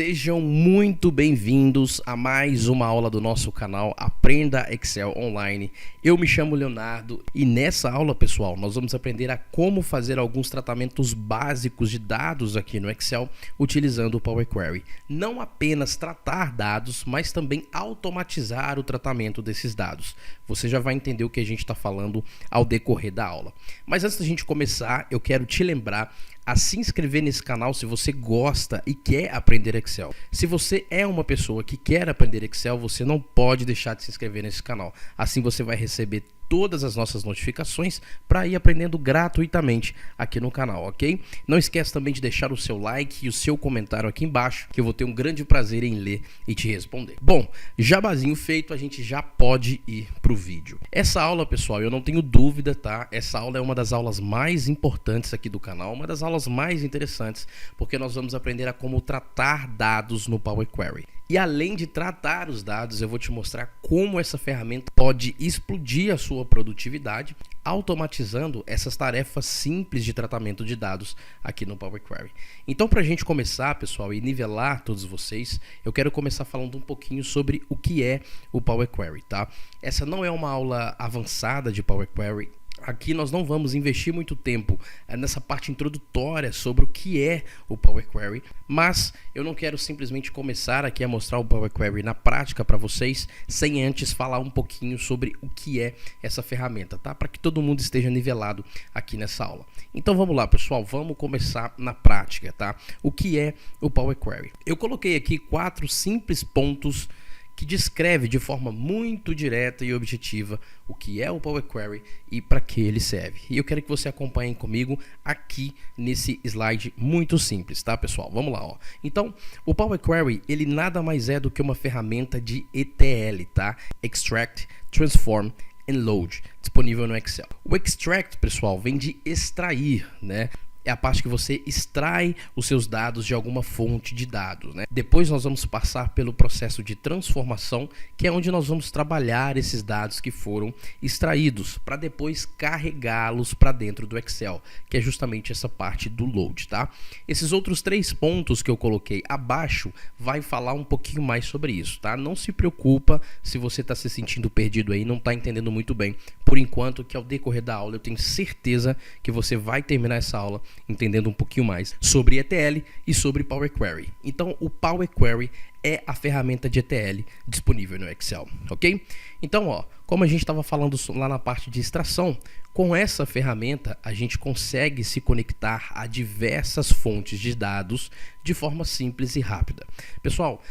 Sejam muito bem-vindos a mais uma aula do nosso canal Aprenda Excel Online. Eu me chamo Leonardo e nessa aula, pessoal, nós vamos aprender a como fazer alguns tratamentos básicos de dados aqui no Excel utilizando o Power Query. Não apenas tratar dados, mas também automatizar o tratamento desses dados. Você já vai entender o que a gente está falando ao decorrer da aula. Mas antes da gente começar, eu quero te lembrar a se inscrever nesse canal se você gosta e quer aprender Excel. Se você é uma pessoa que quer aprender Excel, você não pode deixar de se inscrever nesse canal. Assim você vai receber todas as nossas notificações para ir aprendendo gratuitamente aqui no canal, ok? Não esquece também de deixar o seu like e o seu comentário aqui embaixo, que eu vou ter um grande prazer em ler e te responder. Bom, jabazinho feito, a gente já pode ir pro vídeo. Essa aula, pessoal, eu não tenho dúvida, tá? Essa aula é uma das aulas mais importantes aqui do canal, uma das aulas mais interessantes, porque nós vamos aprender a como tratar dados no Power Query. E além de tratar os dados, eu vou te mostrar como essa ferramenta pode explodir a sua produtividade, automatizando essas tarefas simples de tratamento de dados aqui no Power Query. Então, para a gente começar, pessoal, e nivelar todos vocês, eu quero começar falando um pouquinho sobre o que é o Power Query, tá? Essa não é uma aula avançada de Power Query. Aqui nós não vamos investir muito tempo nessa parte introdutória sobre o que é o Power Query, mas eu não quero simplesmente começar aqui a mostrar o Power Query na prática para vocês, sem antes falar um pouquinho sobre o que é essa ferramenta, tá? Para que todo mundo esteja nivelado aqui nessa aula. Então vamos lá, pessoal, vamos começar na prática, tá? O que é o Power Query? Eu coloquei aqui 4 simples pontos que descreve de forma muito direta e objetiva o que é o Power Query e para que ele serve. E eu quero que você acompanhe comigo aqui nesse slide muito simples, tá, pessoal? Vamos lá, ó. Então, o Power Query, ele nada mais é do que uma ferramenta de ETL, tá? Extract, Transform and Load, disponível no Excel. O extract, pessoal, vem de extrair, né? É a parte que você extrai os seus dados de alguma fonte de dados, né? Depois nós vamos passar pelo processo de transformação, que é onde nós vamos trabalhar esses dados que foram extraídos para depois carregá-los para dentro do Excel, que é justamente essa parte do load, tá? Esses outros 3 pontos que eu coloquei abaixo vai falar um pouquinho mais sobre isso, tá? Não se preocupa se você está se sentindo perdido aí, não está entendendo muito bem. Por enquanto, que ao decorrer da aula eu tenho certeza que você vai terminar essa aula entendendo um pouquinho mais sobre ETL e sobre Power Query. Então, o Power Query é a ferramenta de ETL disponível no Excel, ok? Então, ó, como a gente estava falando lá na parte de extração, com essa ferramenta a gente consegue se conectar a diversas fontes de dados de forma simples e rápida. Pessoal,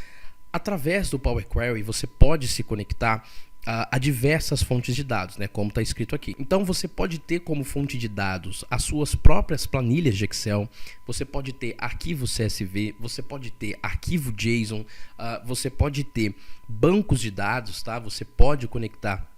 através do Power Query você pode se conectar a diversas fontes de dados, né, como está escrito aqui. Então você pode ter como fonte de dados as suas próprias planilhas de Excel, você pode ter arquivo CSV, você pode ter arquivo JSON, você pode ter bancos de dados, tá? Você pode conectar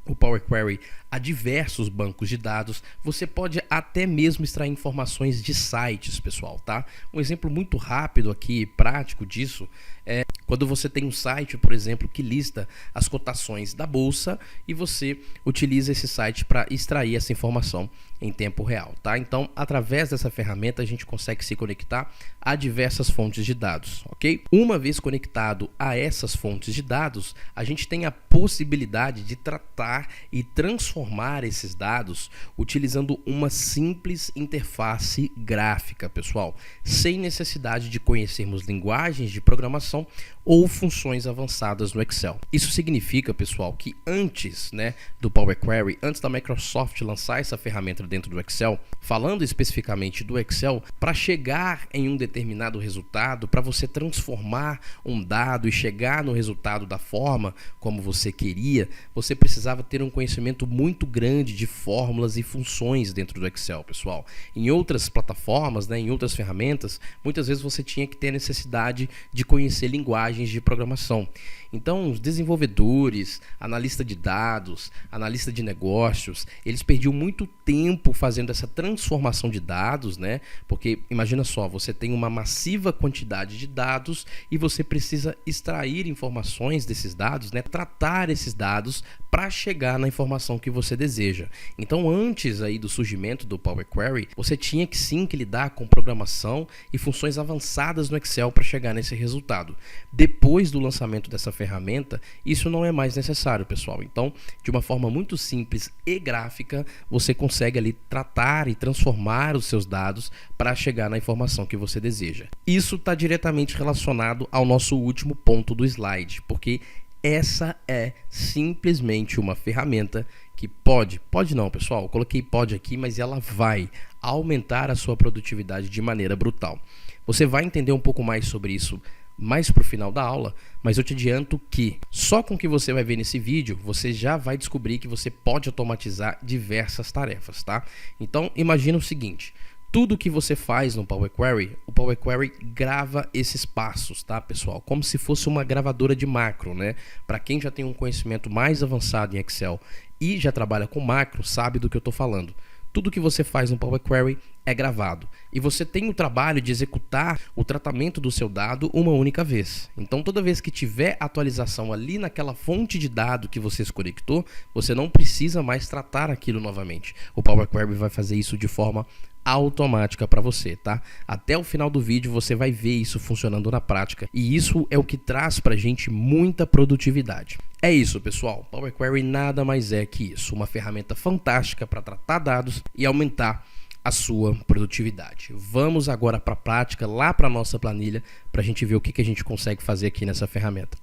o Power Query a diversos bancos de dados, você pode até mesmo extrair informações de sites, pessoal, tá? Um exemplo muito rápido aqui, prático disso, é quando você tem um site, por exemplo, que lista as cotações da bolsa e você utiliza esse site para extrair essa informação em tempo real, tá? Então, através dessa ferramenta, a gente consegue se conectar a diversas fontes de dados, ok? Uma vez conectado a essas fontes de dados, a gente tem a possibilidade de tratar e transformar esses dados utilizando uma simples interface gráfica, pessoal, sem necessidade de conhecermos linguagens de programação ou funções avançadas no Excel. Isso significa, pessoal, que antes, né, do Power Query, antes da Microsoft lançar essa ferramenta dentro do Excel, falando especificamente do Excel, para chegar em um determinado resultado, para você transformar um dado e chegar no resultado da forma como você queria, você precisava ter um conhecimento muito grande de fórmulas e funções dentro do Excel, pessoal. Em outras plataformas, né, em outras ferramentas, muitas vezes você tinha que ter necessidade de conhecer linguagens de programação. Então, os desenvolvedores, analista de dados, analista de negócios, eles perdiam muito tempo tempo fazendo essa transformação de dados, né? Porque imagina só, você tem uma massiva quantidade de dados e você precisa extrair informações desses dados, né? Tratar esses dados para chegar na informação que você deseja. Então, antes aí do surgimento do Power Query, você tinha que sim que lidar com programação e funções avançadas no Excel para chegar nesse resultado. Depois do lançamento dessa ferramenta, isso não é mais necessário, pessoal. Então, de uma forma muito simples e gráfica, você consegue ali tratar e transformar os seus dados para chegar na informação que você deseja. Isso está diretamente relacionado ao nosso último ponto do slide, porque essa é simplesmente uma ferramenta que pode não, pessoal, eu coloquei pode aqui, mas ela vai aumentar a sua produtividade de maneira brutal. Você vai entender um pouco mais sobre isso mais para o final da aula, mas eu te adianto que só com o que você vai ver nesse vídeo, você já vai descobrir que você pode automatizar diversas tarefas, tá? Então, imagina o seguinte: tudo que você faz no Power Query, o Power Query grava esses passos, tá, pessoal? Como se fosse uma gravadora de macro, né? Para quem já tem um conhecimento mais avançado em Excel e já trabalha com macro, sabe do que eu estou falando. Tudo que você faz no Power Query é gravado e você tem o trabalho de executar o tratamento do seu dado uma única vez. Então, toda vez que tiver atualização ali naquela fonte de dado que você se conectou, você não precisa mais tratar aquilo novamente. O Power Query vai fazer isso de forma automática para você, tá? Até o final do vídeo você vai ver isso funcionando na prática e isso é o que traz pra gente muita produtividade. É isso, pessoal. Power Query nada mais é que isso, uma ferramenta fantástica para tratar dados e aumentar a sua produtividade. Vamos agora para a prática, lá para a nossa planilha, para a gente ver o que a gente consegue fazer aqui nessa ferramenta.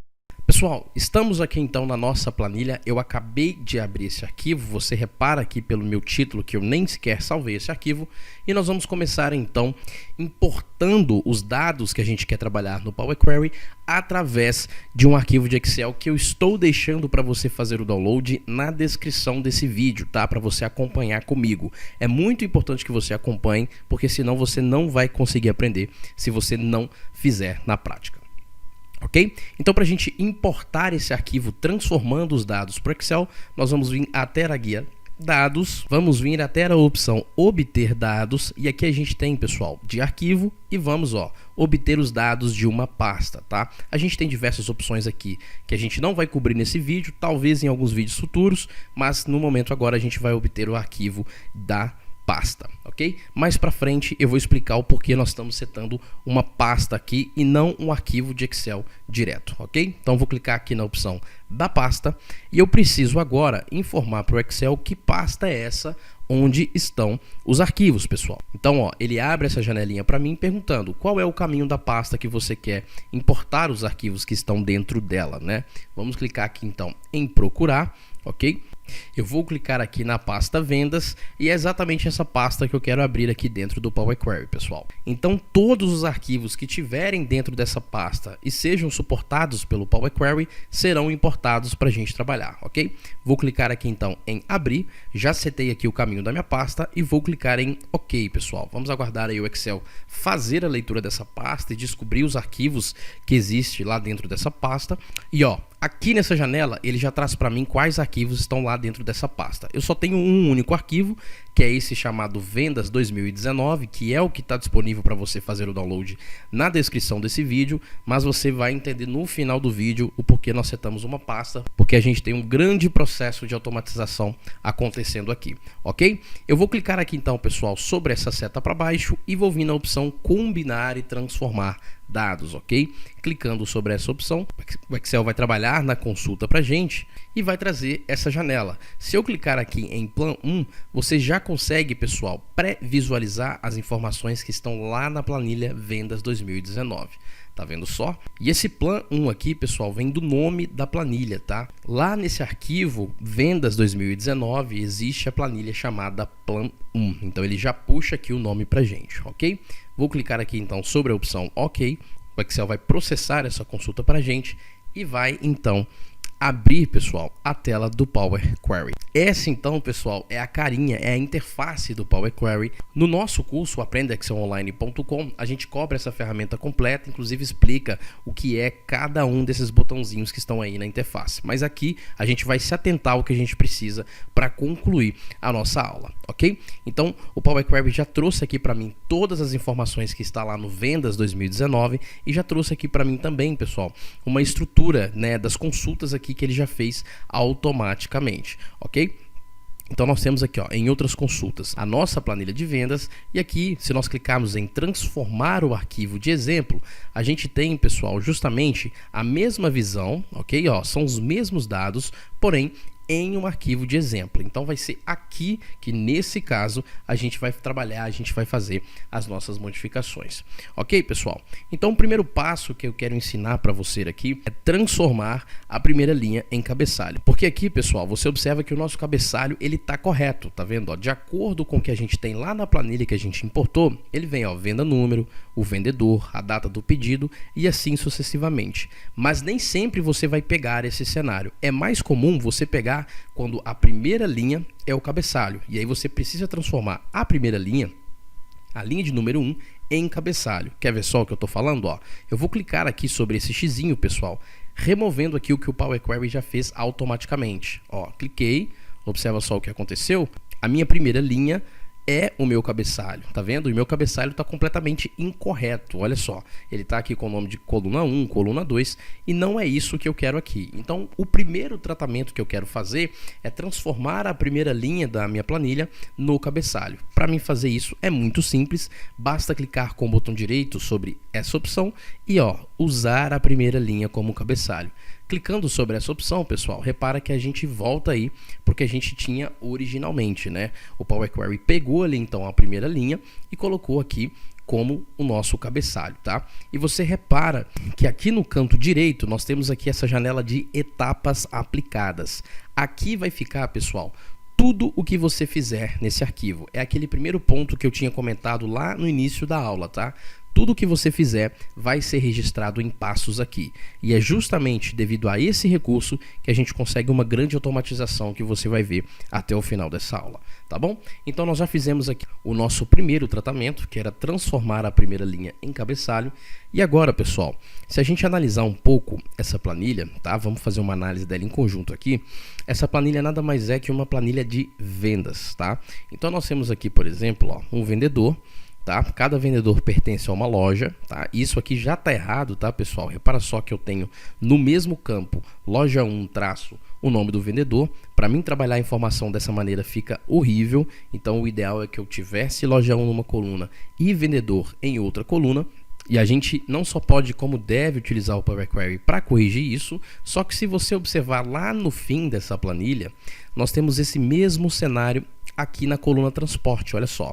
Pessoal, estamos aqui então na nossa planilha. Eu acabei de abrir esse arquivo, você repara aqui pelo meu título que eu nem sequer salvei esse arquivo, e nós vamos começar então importando os dados que a gente quer trabalhar no Power Query através de um arquivo de Excel que eu estou deixando para você fazer o download na descrição desse vídeo, tá? Para você acompanhar comigo. É muito importante que você acompanhe, porque senão você não vai conseguir aprender se você não fizer na prática. Ok? Então, para a gente importar esse arquivo transformando os dados para o Excel, nós vamos vir até a guia Dados, vamos vir até a opção Obter Dados, e aqui a gente tem, pessoal, de arquivo, e vamos, obter os dados de uma pasta, tá? A gente tem diversas opções aqui que a gente não vai cobrir nesse vídeo, talvez em alguns vídeos futuros, mas no momento agora a gente vai obter o arquivo da pasta, ok? Mais para frente eu vou explicar o porquê nós estamos setando uma pasta aqui e não um arquivo de Excel direto, ok? Então vou clicar aqui na opção da pasta e eu preciso agora informar para o Excel que pasta é essa onde estão os arquivos, pessoal. Então, ele abre essa janelinha para mim perguntando qual é o caminho da pasta que você quer importar os arquivos que estão dentro dela, né? Vamos clicar aqui então em procurar, ok? Eu vou clicar aqui na pasta vendas e é exatamente essa pasta que eu quero abrir aqui dentro do Power Query, pessoal. Então, todos os arquivos que tiverem dentro dessa pasta e sejam suportados pelo Power Query serão importados para a gente trabalhar, ok? Vou clicar aqui então em abrir, já setei aqui o caminho da minha pasta e vou clicar em OK, pessoal. Vamos aguardar aí o Excel fazer a leitura dessa pasta e descobrir os arquivos que existem lá dentro dessa pasta. E aqui nessa janela ele já traz para mim quais arquivos estão lá dentro dessa pasta. Eu só tenho um único arquivo, que é esse chamado Vendas 2019, que é o que está disponível para você fazer o download na descrição desse vídeo, mas você vai entender no final do vídeo o porquê nós setamos uma pasta, porque a gente tem um grande processo de automatização acontecendo aqui, ok? Eu vou clicar aqui então, pessoal, sobre essa seta para baixo e vou vir na opção Combinar e Transformar Dados, ok? Clicando sobre essa opção, o Excel vai trabalhar na consulta para a gente e vai trazer essa janela. Se eu clicar aqui em Plan 1, você já consegue, pessoal, pré-visualizar as informações que estão lá na planilha Vendas 2019. Tá vendo só? E esse Plan 1 aqui, pessoal, vem do nome da planilha, tá? Lá nesse arquivo Vendas 2019 existe a planilha chamada Plan 1. Então ele já puxa aqui o nome pra gente, ok? Vou clicar aqui então sobre a opção OK. O Excel vai processar essa consulta pra gente e vai então abrir, pessoal, a tela do Power Query. Essa então, pessoal, é a carinha, é a interface do Power Query. No nosso curso aprendaexcelonline.com, a gente cobre essa ferramenta completa, inclusive explica o que é cada um desses botãozinhos que estão aí na interface. Mas aqui a gente vai se atentar ao que a gente precisa para concluir a nossa aula, ok? Então, o Power Query já trouxe aqui para mim todas as informações que está lá no Vendas 2019 e já trouxe aqui para mim também, pessoal, uma estrutura, né, das consultas aqui que ele já fez automaticamente, ok? Então nós temos aqui, ó, em outras consultas, a nossa planilha de vendas, e aqui, se nós clicarmos em transformar o arquivo de exemplo, a gente tem, pessoal, justamente a mesma visão, ok? Ó, são os mesmos dados, porém em um arquivo de exemplo. Então vai ser aqui que nesse caso a gente vai trabalhar, a gente vai fazer as nossas modificações. Ok, pessoal? Então o primeiro passo que eu quero ensinar para você aqui é transformar a primeira linha em cabeçalho. Porque aqui, pessoal, você observa que o nosso cabeçalho ele tá correto, tá vendo? Ó, de acordo com o que a gente tem lá na planilha que a gente importou, ele vem, ó, venda número, o vendedor, a data do pedido e assim sucessivamente. Mas nem sempre você vai pegar esse cenário. É mais comum você pegar quando a primeira linha é o cabeçalho. E aí você precisa transformar a primeira linha, a linha de número 1, em cabeçalho. Quer ver só o que eu estou falando? Ó, eu vou clicar aqui sobre esse xizinho, pessoal, removendo aqui o que o Power Query já fez automaticamente. Ó, cliquei, observa só o que aconteceu. A minha primeira linha é o meu cabeçalho, tá vendo? E meu cabeçalho está completamente incorreto, olha só. Ele está aqui com o nome de coluna 1, coluna 2, e não é isso que eu quero aqui. Então, o primeiro tratamento que eu quero fazer é transformar a primeira linha da minha planilha no cabeçalho. Para mim fazer isso é muito simples, basta clicar com o botão direito sobre essa opção e, ó, usar a primeira linha como cabeçalho. Clicando sobre essa opção, pessoal, repara que a gente volta aí porque a gente tinha originalmente, né? O Power Query pegou ali então a primeira linha e colocou aqui como o nosso cabeçalho, tá? E você repara que aqui no canto direito nós temos aqui essa janela de etapas aplicadas. Aqui vai ficar, pessoal, tudo o que você fizer nesse arquivo. É aquele primeiro ponto que eu tinha comentado lá no início da aula, tá? Tudo que você fizer vai ser registrado em passos aqui. E é justamente devido a esse recurso que a gente consegue uma grande automatização que você vai ver até o final dessa aula, tá bom? Então nós já fizemos aqui o nosso primeiro tratamento, que era transformar a primeira linha em cabeçalho. E agora, pessoal, se a gente analisar um pouco essa planilha, tá? Vamos fazer uma análise dela em conjunto aqui. Essa planilha nada mais é que uma planilha de vendas, tá? Então nós temos aqui, por exemplo, ó, um vendedor. Tá? Cada vendedor pertence a uma loja, tá? Isso aqui já tá errado, tá, pessoal? Repara só que eu tenho no mesmo campo loja 1 traço o nome do vendedor. Para mim trabalhar a informação dessa maneira fica horrível, então o ideal é que eu tivesse loja 1 numa coluna e vendedor em outra coluna. E a gente não só pode, como deve utilizar o Power Query para corrigir isso, só que se você observar lá no fim dessa planilha, nós temos esse mesmo cenário aqui na coluna transporte, olha só.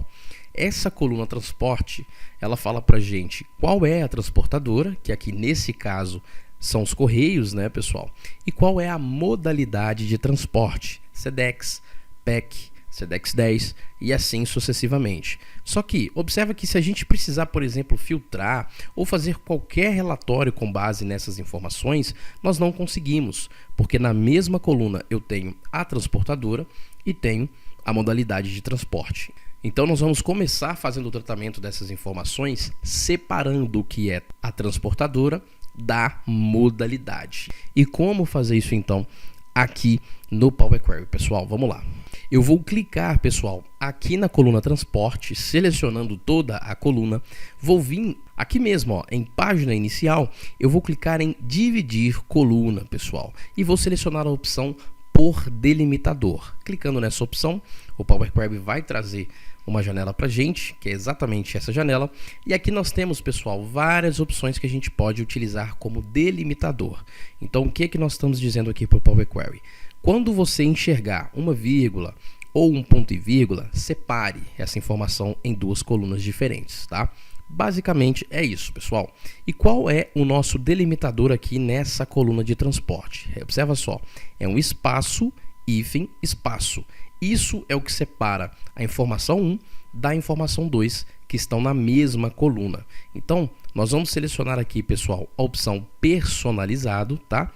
Essa coluna transporte, ela fala pra gente qual é a transportadora, que aqui nesse caso são os correios, né, pessoal? E qual é a modalidade de transporte, Sedex, PEC, Sedex 10 e assim sucessivamente. Só que observa que se a gente precisar, por exemplo, filtrar ou fazer qualquer relatório com base nessas informações, nós não conseguimos, porque na mesma coluna eu tenho a transportadora e tenho a modalidade de transporte. Então nós vamos começar fazendo o tratamento dessas informações separando o que é a transportadora da modalidade. E como fazer isso então aqui no Power Query, pessoal? Vamos lá. Eu vou clicar, pessoal, aqui na coluna transporte, selecionando toda a coluna, vou vir aqui mesmo, ó, em página inicial, eu vou clicar em dividir coluna, pessoal, e vou selecionar a opção por delimitador. Clicando nessa opção, o Power Query vai trazer uma janela para a gente, que é exatamente essa janela, e aqui nós temos, pessoal, várias opções que a gente pode utilizar como delimitador. Então, o que é que nós estamos dizendo aqui para o Power Query? Quando você enxergar uma vírgula ou um ponto e vírgula, separe essa informação em duas colunas diferentes, tá? Basicamente é isso, pessoal. E qual é o nosso delimitador aqui nessa coluna de transporte? Observa só, é um espaço, hífen, espaço. Isso é o que separa a informação 1 da informação 2, que estão na mesma coluna. Então, nós vamos selecionar aqui, pessoal, a opção personalizado, tá?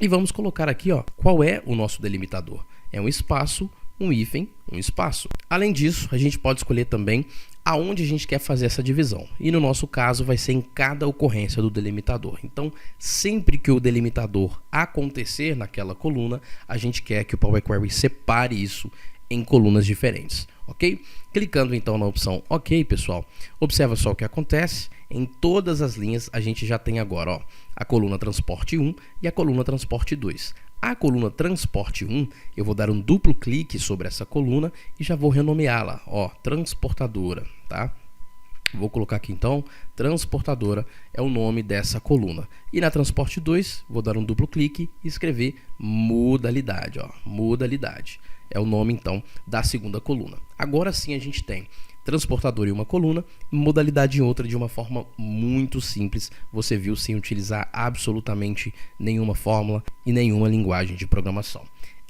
E vamos colocar aqui, ó, qual é o nosso delimitador. É um espaço, um hífen, um espaço. Além disso, a gente pode escolher também aonde a gente quer fazer essa divisão. E no nosso caso vai ser em cada ocorrência do delimitador. Então, sempre que o delimitador acontecer naquela coluna, a gente quer que o Power Query separe isso em colunas diferentes, ok? Clicando então na opção OK, pessoal, observa só o que acontece. Em todas as linhas a gente já tem agora, ó, a coluna transporte 1 e a coluna transporte 2. A coluna transporte 1, eu vou dar um duplo clique sobre essa coluna e já vou renomeá-la, ó, transportadora, tá? Vou colocar aqui então, transportadora é o nome dessa coluna. E na transporte 2, vou dar um duplo clique e escrever modalidade, ó, modalidade. É o nome então da segunda coluna. Agora sim a gente tem transportador em uma coluna, modalidade em outra, de uma forma muito simples. Você viu, sem utilizar absolutamente nenhuma fórmula e nenhuma linguagem de programação.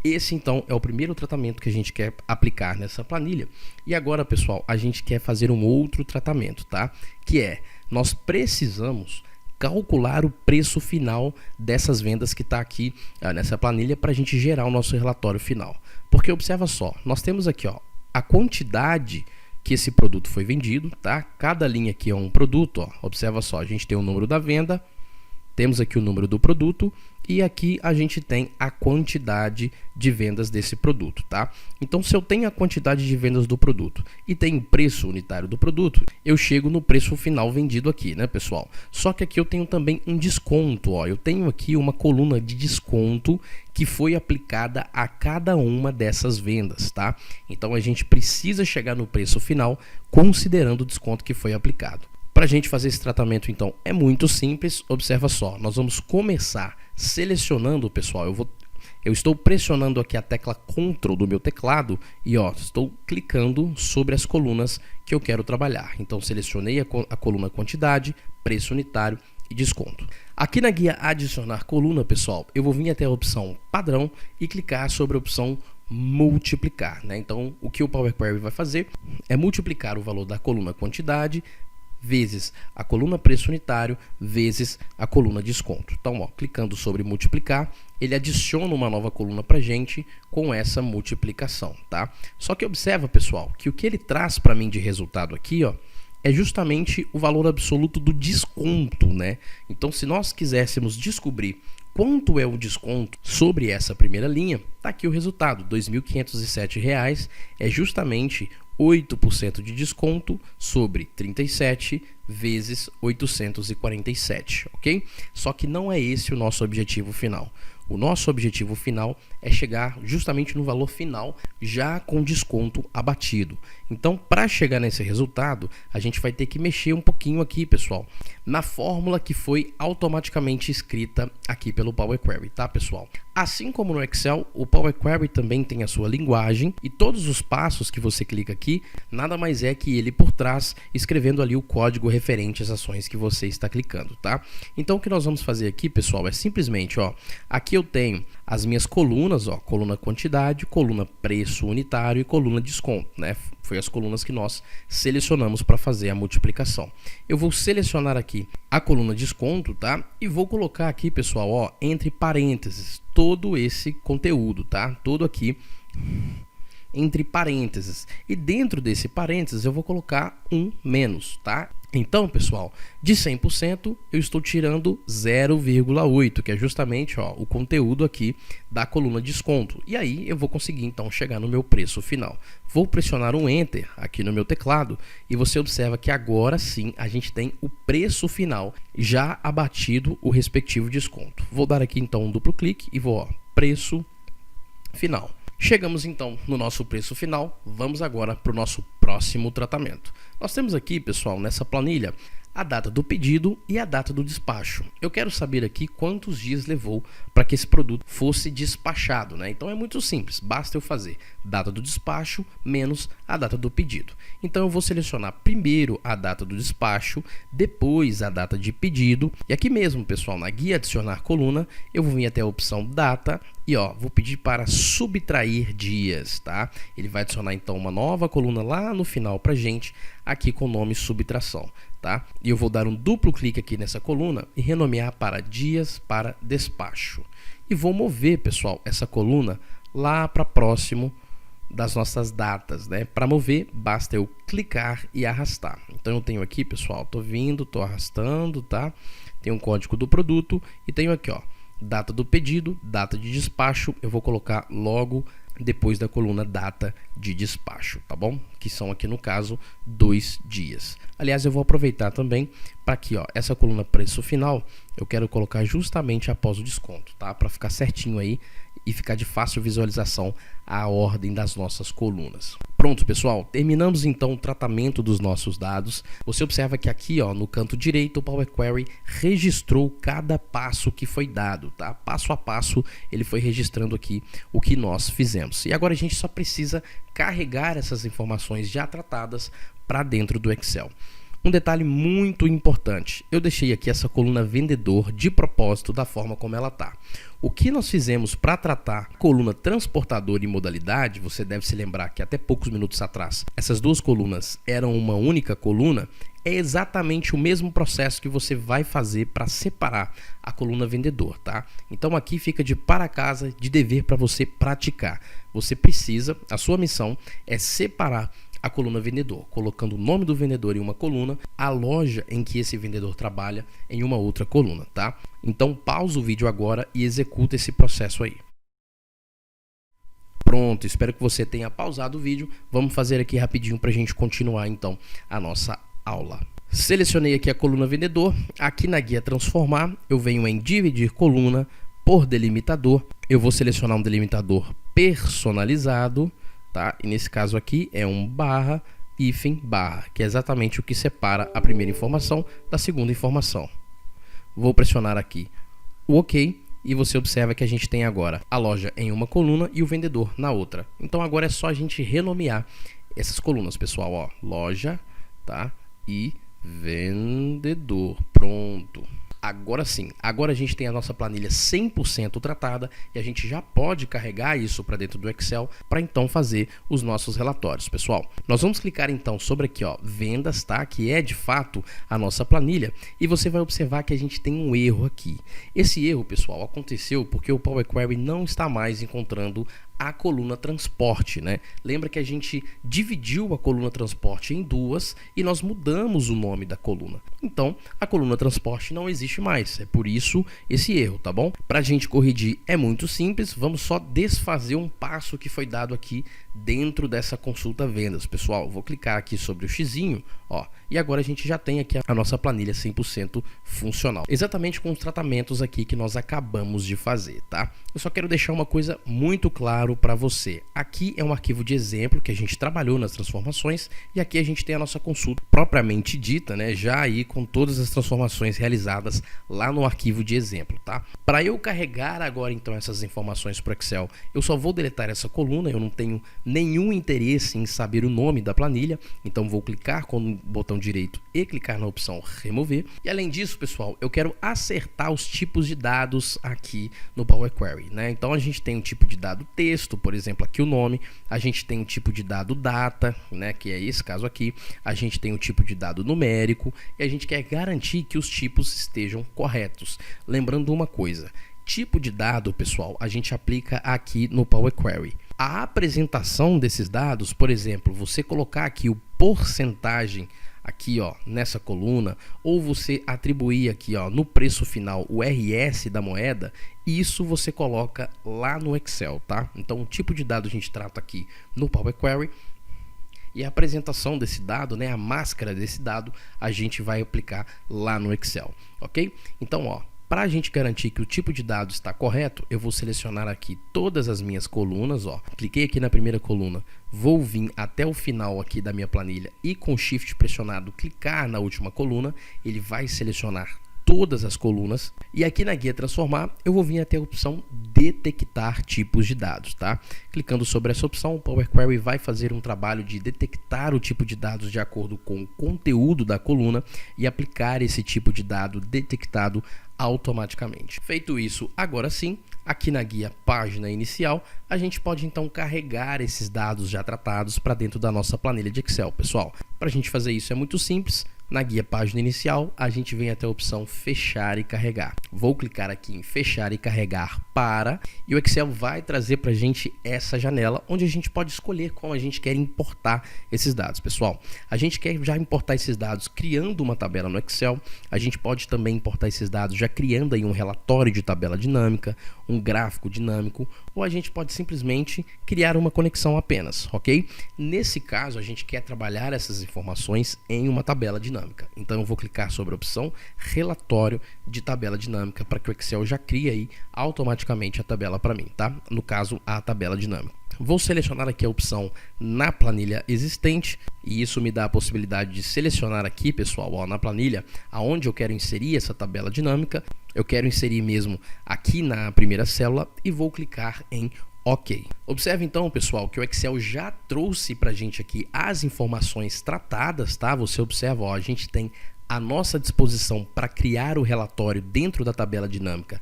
Esse então é o primeiro tratamento que a gente quer aplicar nessa planilha. E agora, pessoal, a gente quer fazer um outro tratamento, tá? Que é, nós precisamos calcular o preço final dessas vendas que está aqui nessa planilha para a gente gerar o nosso relatório final. Porque observa só, nós temos aqui, ó, a quantidade que esse produto foi vendido, tá? Cada linha aqui é um produto, ó. Observa só, a gente tem o número da venda, temos aqui o número do produto e aqui a gente tem a quantidade de vendas desse produto, tá? Então, se eu tenho a quantidade de vendas do produto e tenho o preço unitário do produto, eu chego no preço final vendido aqui, né, pessoal? Só que aqui eu tenho também um desconto, ó. Eu tenho aqui uma coluna de desconto que foi aplicada a cada uma dessas vendas, tá? Então, a gente precisa chegar no preço final considerando o desconto que foi aplicado. Para a gente fazer esse tratamento, então, é muito simples. Observa só, nós vamos começar selecionando, pessoal, eu estou pressionando aqui a tecla Ctrl do meu teclado e, ó, estou clicando sobre as colunas que eu quero trabalhar. Então, selecionei a coluna quantidade, preço unitário e desconto. Aqui na guia adicionar coluna, pessoal, eu vou vir até a opção padrão e clicar sobre a opção multiplicar, né? Então, o que o Power Query vai fazer é multiplicar o valor da coluna quantidade vezes a coluna preço unitário vezes a coluna desconto. Então, ó, clicando sobre multiplicar, ele adiciona uma nova coluna para gente com essa multiplicação, tá? Só que observa, pessoal, que o que ele traz para mim de resultado aqui, ó, é justamente o valor absoluto do desconto, né? Então, se nós quiséssemos descobrir quanto é o desconto sobre essa primeira linha, tá aqui o resultado, R$ 2.507 é justamente 8% de desconto sobre 37 vezes 847, ok? Só que não é esse o nosso objetivo final. O nosso objetivo final é chegar justamente no valor final, já com desconto abatido. Então, para chegar nesse resultado, a gente vai ter que mexer um pouquinho aqui, pessoal, na fórmula que foi automaticamente escrita aqui pelo Power Query, tá, pessoal? Assim como no Excel, o Power Query também tem a sua linguagem e todos os passos que você clica aqui, nada mais é que ele por trás, escrevendo ali o código referente às ações que você está clicando, tá? Então, o que nós vamos fazer aqui, pessoal, é simplesmente, ó, aqui eu tenho as minhas colunas, ó, coluna quantidade, coluna preço unitário e coluna desconto, né? Foi as colunas que nós selecionamos para fazer a multiplicação. Eu vou selecionar aqui a coluna desconto, tá? E vou colocar aqui, pessoal, ó, entre parênteses, todo esse conteúdo, tá? Todo aqui entre parênteses. E dentro desse parênteses eu vou colocar um menos, tá? Então, pessoal, de 100% eu estou tirando 0,8, que é justamente, ó, o conteúdo aqui da coluna desconto. E aí eu vou conseguir então chegar no meu preço final. Vou pressionar um Enter aqui no meu teclado e você observa que agora sim a gente tem o preço final já abatido o respectivo desconto. Vou dar aqui então um duplo clique e vou, ó, preço final. Chegamos então no nosso preço final, vamos agora para o nosso próximo tratamento. Nós temos aqui, pessoal, nessa planilha, a data do pedido e a data do despacho. Eu quero saber aqui quantos dias levou para que esse produto fosse despachado, né? Então é muito simples, basta eu fazer data do despacho menos a data do pedido. Então eu vou selecionar primeiro a data do despacho, depois a data de pedido. E aqui mesmo, pessoal, na guia adicionar coluna, eu vou vir até a opção data e, ó, vou pedir para subtrair dias, tá? Ele vai adicionar então uma nova coluna lá no final pra gente, aqui com o nome subtração. tá? E eu vou dar um duplo clique aqui nessa coluna e renomear para dias para despacho. E vou mover, pessoal, essa coluna lá para próximo das nossas datas, né? Para mover, basta eu clicar e arrastar. Então eu tenho aqui, pessoal, tô vindo, tô arrastando, tá? Tem um código do produto e tenho aqui, ó, data do pedido, data de despacho. Eu vou colocar logo depois da coluna data de despacho, tá bom? Que são aqui no caso 2 dias. Aliás, eu vou aproveitar também para aqui, ó, essa coluna preço final, eu quero colocar justamente após o desconto, tá? Para ficar certinho aí e ficar de fácil visualização a ordem das nossas colunas. Pronto, pessoal, terminamos então o tratamento dos nossos dados. Você observa que aqui, ó, no canto direito, o Power Query registrou cada passo que foi dado, tá? Passo a passo, ele foi registrando aqui o que nós fizemos. E agora a gente só precisa carregar essas informações já tratadas para dentro do Excel. Um detalhe muito importante, eu deixei aqui essa coluna vendedor de propósito da forma como ela está. O que nós fizemos para tratar a coluna transportador e modalidade, você deve se lembrar que até poucos minutos atrás essas duas colunas eram uma única coluna, é exatamente o mesmo processo que você vai fazer para separar a coluna vendedor, tá? Então aqui fica de para casa, de dever para você praticar. Você precisa, a sua missão é separar a coluna vendedor, colocando o nome do vendedor em uma coluna, a loja em que esse vendedor trabalha em uma outra coluna, tá? Então pausa o vídeo agora e executa esse processo aí. Pronto, espero que você tenha pausado o vídeo. Vamos fazer aqui rapidinho para a gente continuar então a nossa aula. Selecionei aqui a coluna vendedor, aqui na guia transformar, eu venho em dividir coluna por delimitador, eu vou selecionar um delimitador personalizado, tá? E nesse caso aqui é um barra, hífen, barra, que é exatamente o que separa a primeira informação da segunda informação. Vou pressionar aqui o OK e você observa que a gente tem agora a loja em uma coluna e o vendedor na outra. Então agora é só a gente renomear essas colunas, pessoal, ó, loja, tá? E vendedor. Pronto. Agora sim, agora a gente tem a nossa planilha 100% tratada e a gente já pode carregar isso para dentro do Excel para então fazer os nossos relatórios, pessoal. Nós vamos clicar então sobre aqui, ó, vendas, tá? Que é de fato a nossa planilha e você vai observar que a gente tem um erro aqui. Esse erro, pessoal, aconteceu porque o Power Query não está mais encontrando a coluna transporte, né? Lembra que a gente dividiu a coluna transporte em duas e nós mudamos o nome da coluna. Então, a coluna transporte não existe mais. É por isso esse erro, tá bom? Para a gente corrigir é muito simples. Vamos só desfazer um passo que foi dado aqui dentro dessa consulta vendas. Pessoal, vou clicar aqui sobre o xizinho, ó, e agora a gente já tem aqui a nossa planilha 100% funcional. Exatamente com os tratamentos aqui que nós acabamos de fazer, tá? Eu só quero deixar uma coisa muito claro para você. Aqui é um arquivo de exemplo que a gente trabalhou nas transformações e aqui a gente tem a nossa consulta propriamente dita, né? Já aí com todas as transformações realizadas lá no arquivo de exemplo, tá? Para eu carregar agora então essas informações para o Excel, eu só vou deletar essa coluna, eu não tenho nenhum interesse em saber o nome da planilha, então vou clicar com o botão direito e clicar na opção remover. E além disso, pessoal, eu quero acertar os tipos de dados aqui no Power Query, né? Então a gente tem um tipo de dado texto, por exemplo, aqui o nome, a gente tem um tipo de dado data, né, que é esse caso aqui, a gente tem o tipo de dado numérico e a gente quer garantir que os tipos estejam corretos. Lembrando uma coisa, tipo de dado, pessoal, a gente aplica aqui no Power Query. A apresentação desses dados, por exemplo, você colocar aqui o porcentagem aqui, ó, nessa coluna, ou você atribuir aqui, ó, no preço final o RS da moeda, isso você coloca lá no Excel, tá? Então, o tipo de dado a gente trata aqui no Power Query e a apresentação desse dado, né, a máscara desse dado, a gente vai aplicar lá no Excel, ok? Então, ó, para a gente garantir que o tipo de dado está correto, eu vou selecionar aqui todas as minhas colunas, ó. Cliquei aqui na primeira coluna, vou vir até o final aqui da minha planilha e com Shift pressionado clicar na última coluna, ele vai selecionar todas as colunas e aqui na guia transformar eu vou vir até a opção detectar tipos de dados, tá? Clicando sobre essa opção, o Power Query vai fazer um trabalho de detectar o tipo de dados de acordo com o conteúdo da coluna e aplicar esse tipo de dado detectado automaticamente. Feito isso, agora sim, aqui na guia página inicial, a gente pode então carregar esses dados já tratados para dentro da nossa planilha de Excel, pessoal. Para a gente fazer isso é muito simples, Na guia página inicial, a gente vem até a opção fechar e carregar. Vou clicar aqui em fechar e carregar para, e o Excel vai trazer para a gente essa janela, onde a gente pode escolher como a gente quer importar esses dados. Pessoal, a gente quer já importar esses dados criando uma tabela no Excel, a gente pode também importar esses dados já criando aí um relatório de tabela dinâmica, um gráfico dinâmico, ou a gente pode simplesmente criar uma conexão apenas, ok? Nesse caso, a gente quer trabalhar essas informações em uma tabela dinâmica. Então eu vou clicar sobre a opção relatório de tabela dinâmica para que o Excel já crie aí automaticamente a tabela para mim, tá? No caso, a tabela dinâmica. Vou selecionar aqui a opção na planilha existente e isso me dá a possibilidade de selecionar aqui, pessoal, ó, na planilha, aonde eu quero inserir essa tabela dinâmica. Eu quero inserir mesmo aqui na primeira célula e vou clicar em OK. Observe então, pessoal, que o Excel já trouxe para a gente aqui as informações tratadas, tá? Você observa, ó, a gente tem à nossa disposição para criar o relatório dentro da tabela dinâmica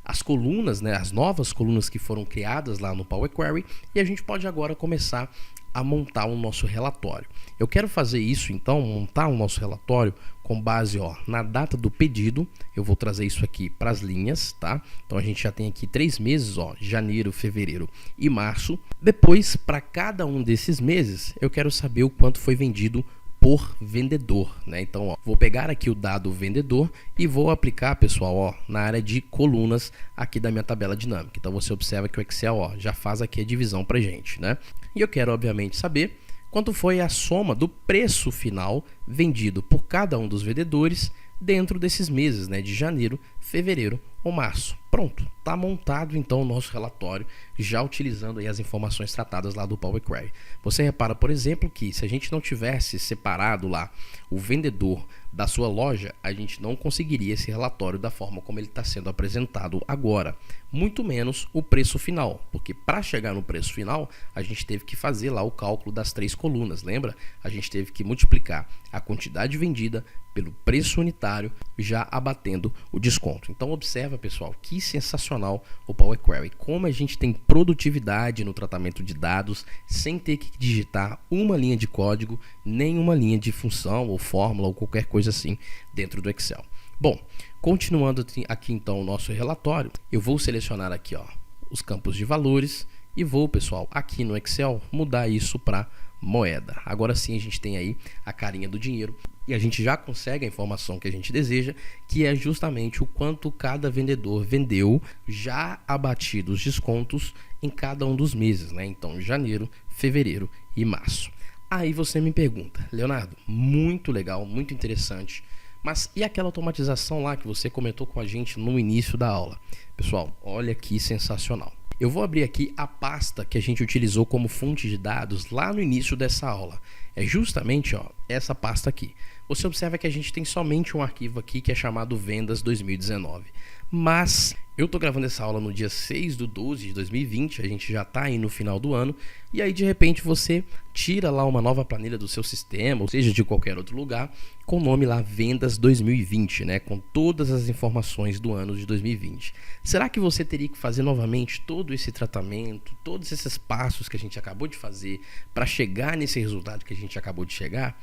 as colunas, né, as novas colunas que foram criadas lá no Power Query, e a gente pode agora começar a montar o nosso relatório. Eu quero fazer isso então, montar o nosso relatório com base, ó, na data do pedido. Eu vou trazer isso aqui para as linhas, tá? Então a gente já tem aqui 3 meses, ó, janeiro, fevereiro e março. Depois, para cada um desses meses, eu quero saber o quanto foi vendido por vendedor, né? Então, ó, vou pegar aqui o dado vendedor e vou aplicar, pessoal, ó, na área de colunas aqui da minha tabela dinâmica. Então você observa que o Excel, ó, já faz aqui a divisão pra gente, né? E eu quero obviamente saber quanto foi a soma do preço final vendido por cada um dos vendedores dentro desses meses, né, de janeiro, fevereiro ou março. Pronto, está montado então o nosso relatório, já utilizando aí as informações tratadas lá do Power Query. Você repara, por exemplo, que se a gente não tivesse separado lá o vendedor da sua loja, a gente não conseguiria esse relatório da forma como ele está sendo apresentado agora. Muito menos o preço final, porque para chegar no preço final, a gente teve que fazer lá o cálculo das 3 colunas, lembra? A gente teve que multiplicar a quantidade vendida pelo preço unitário, já abatendo o desconto. Então observa, pessoal, que sensacional o Power Query, como a gente tem produtividade no tratamento de dados sem ter que digitar uma linha de código, nem uma linha de função ou fórmula ou qualquer coisa assim dentro do Excel. Bom, continuando aqui então o nosso relatório, eu vou selecionar aqui, ó, os campos de valores e vou, pessoal, aqui no Excel mudar isso para moeda. Agora sim a gente tem aí a carinha do dinheiro e a gente já consegue a informação que a gente deseja, que é justamente o quanto cada vendedor vendeu, já abatido os descontos em cada um dos meses, né? Então janeiro, fevereiro e março. Aí você me pergunta, Leonardo, muito legal, muito interessante, mas e aquela automatização lá que você comentou com a gente no início da aula? Pessoal, olha que sensacional. Eu vou abrir aqui a pasta que a gente utilizou como fonte de dados lá no início dessa aula. É justamente, ó, essa pasta aqui. Você observa que a gente tem somente um arquivo aqui que é chamado Vendas 2019. Mas eu estou gravando essa aula no dia 6/12 de 2020, a gente já está aí no final do ano, e aí de repente você tira lá uma nova planilha do seu sistema, ou seja, de qualquer outro lugar, com o nome lá Vendas 2020, né, com todas as informações do ano de 2020. Será que você teria que fazer novamente todo esse tratamento, todos esses passos que a gente acabou de fazer para chegar nesse resultado que a gente acabou de chegar?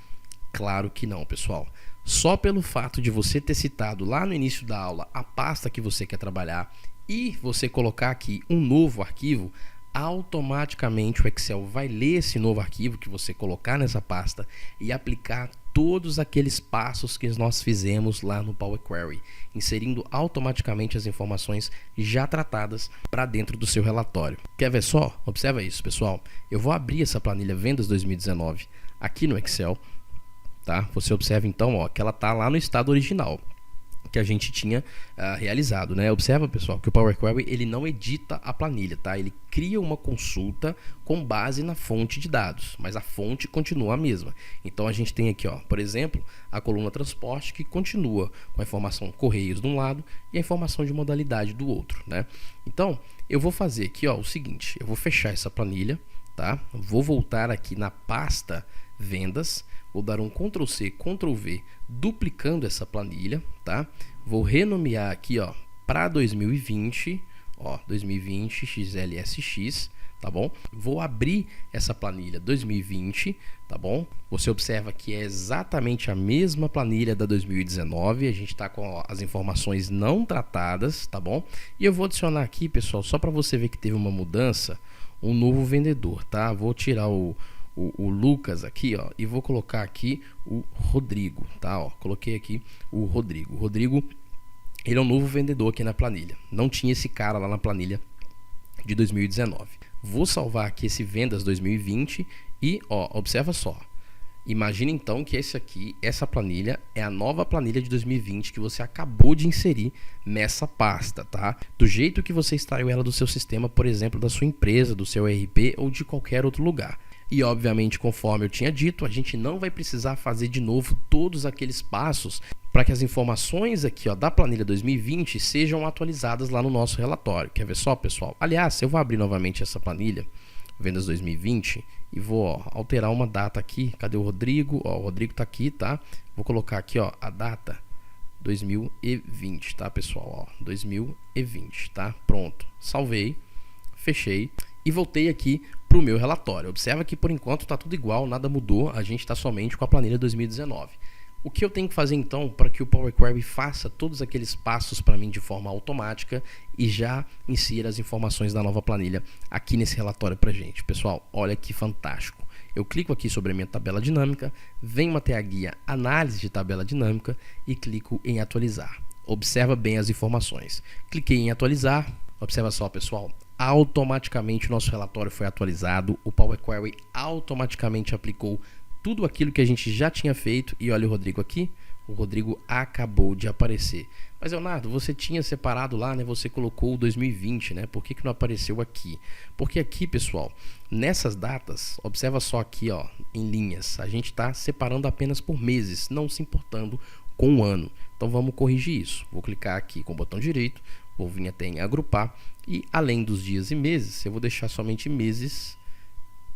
Claro que não, pessoal. Só pelo fato de você ter citado lá no início da aula a pasta que você quer trabalhar e você colocar aqui um novo arquivo, automaticamente o Excel vai ler esse novo arquivo que você colocar nessa pasta e aplicar todos aqueles passos que nós fizemos lá no Power Query, inserindo automaticamente as informações já tratadas para dentro do seu relatório. Quer ver só? Observa isso, pessoal. Eu vou abrir essa planilha Vendas 2019 aqui no Excel. Tá? Você observa então, ó, que ela está lá no estado original que a gente tinha realizado, né? Observa, pessoal, que o Power Query ele não edita a planilha, tá? Ele cria uma consulta com base na fonte de dados, mas a fonte continua a mesma. Então a gente tem aqui, ó, por exemplo, a coluna transporte que continua com a informação correios de um lado e a informação de modalidade do outro, né? Então eu vou fazer aqui, ó, o seguinte, eu vou fechar essa planilha, tá? Vou voltar aqui na pasta vendas. Vou dar um Ctrl C, Ctrl V, duplicando essa planilha, tá? Vou renomear aqui, ó, para 2020, ó, 2020 XLSX, tá bom? Vou abrir essa planilha 2020, tá bom? Você observa que é exatamente a mesma planilha da 2019, a gente está com as informações não tratadas, tá bom? E eu vou adicionar aqui, pessoal, só para você ver que teve uma mudança, um novo vendedor, tá? Vou tirar o Lucas aqui, ó, e vou colocar aqui o Rodrigo, tá? Ó, coloquei aqui o Rodrigo. O Rodrigo, ele é um novo vendedor aqui na planilha. Não tinha esse cara lá na planilha de 2019. Vou salvar aqui esse vendas 2020 e, ó, observa só. Imagina então que essa planilha é a nova planilha de 2020 que você acabou de inserir nessa pasta, tá? Do jeito que você extraiu ela do seu sistema, por exemplo, da sua empresa, do seu ERP ou de qualquer outro lugar. E obviamente, conforme eu tinha dito, a gente não vai precisar fazer de novo todos aqueles passos para que as informações aqui, ó, da planilha 2020 sejam atualizadas lá no nosso relatório. Quer ver só, pessoal? Aliás, eu vou abrir novamente essa planilha, vendas 2020, e vou, ó, alterar uma data aqui. Cadê o Rodrigo? Ó, o Rodrigo tá aqui, tá? Vou colocar aqui, ó, a data 2020, tá, pessoal? Ó, 2020, tá? Pronto. Salvei, fechei e voltei aqui para o meu relatório. Observa que por enquanto está tudo igual, nada mudou, a gente está somente com a planilha 2019. O que eu tenho que fazer então para que o Power Query faça todos aqueles passos para mim de forma automática e já insira as informações da nova planilha aqui nesse relatório para gente? Pessoal, olha que fantástico. Eu clico aqui sobre a minha tabela dinâmica, venho até a guia Análise de Tabela Dinâmica e clico em Atualizar. Observa bem as informações. Cliquei em Atualizar, observa só, pessoal. Automaticamente o nosso relatório foi atualizado, o Power Query automaticamente aplicou tudo aquilo que a gente já tinha feito e olha o Rodrigo aqui, o Rodrigo acabou de aparecer. Mas Leonardo, você tinha separado lá, né? Você colocou o 2020, né? Por que não apareceu aqui? Porque aqui, pessoal, nessas datas, observa só aqui, ó, em linhas, a gente está separando apenas por meses, não se importando com o ano. Então vamos corrigir isso. Vou clicar aqui com o botão direito, vou vir até em agrupar e além dos dias e meses, eu vou deixar somente meses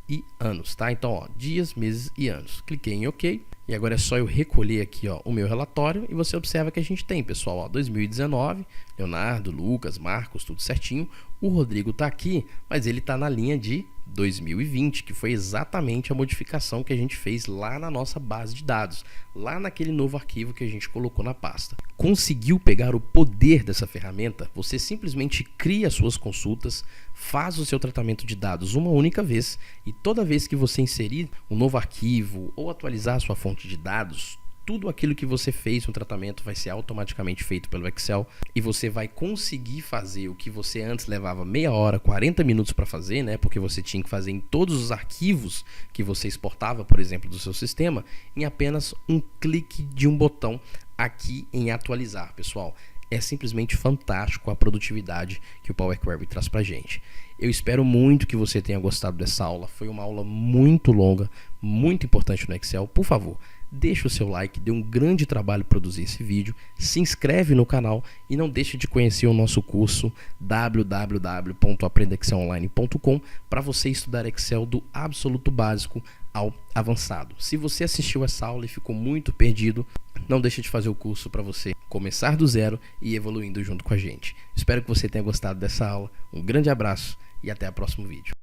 e anos, tá? Então, ó, dias, meses e anos. Cliquei em OK e agora é só eu recolher aqui, ó, o meu relatório e você observa que a gente tem, pessoal, ó, 2019, Leonardo, Lucas, Marcos, tudo certinho. O Rodrigo tá aqui, mas ele tá na linha de 2020, que foi exatamente a modificação que a gente fez lá na nossa base de dados, lá naquele novo arquivo que a gente colocou na pasta. Conseguiu pegar o poder dessa ferramenta? Você simplesmente cria suas consultas, faz o seu tratamento de dados uma única vez e toda vez que você inserir um novo arquivo ou atualizar a sua fonte de dados, tudo aquilo que você fez no tratamento vai ser automaticamente feito pelo Excel e você vai conseguir fazer o que você antes levava meia hora, 40 minutos para fazer, né? Porque você tinha que fazer em todos os arquivos que você exportava, por exemplo, do seu sistema, em apenas um clique de um botão aqui em atualizar, pessoal. É simplesmente fantástico a produtividade que o Power Query traz para a gente. Eu espero muito que você tenha gostado dessa aula. Foi uma aula muito longa, muito importante no Excel. Por favor, deixa o seu like, dê um grande trabalho produzir esse vídeo, se inscreve no canal e não deixe de conhecer o nosso curso www.aprendexcelonline.com para você estudar Excel do absoluto básico ao avançado. Se você assistiu essa aula e ficou muito perdido, não deixe de fazer o curso para você começar do zero e evoluindo junto com a gente. Espero que você tenha gostado dessa aula. Um grande abraço e até o próximo vídeo.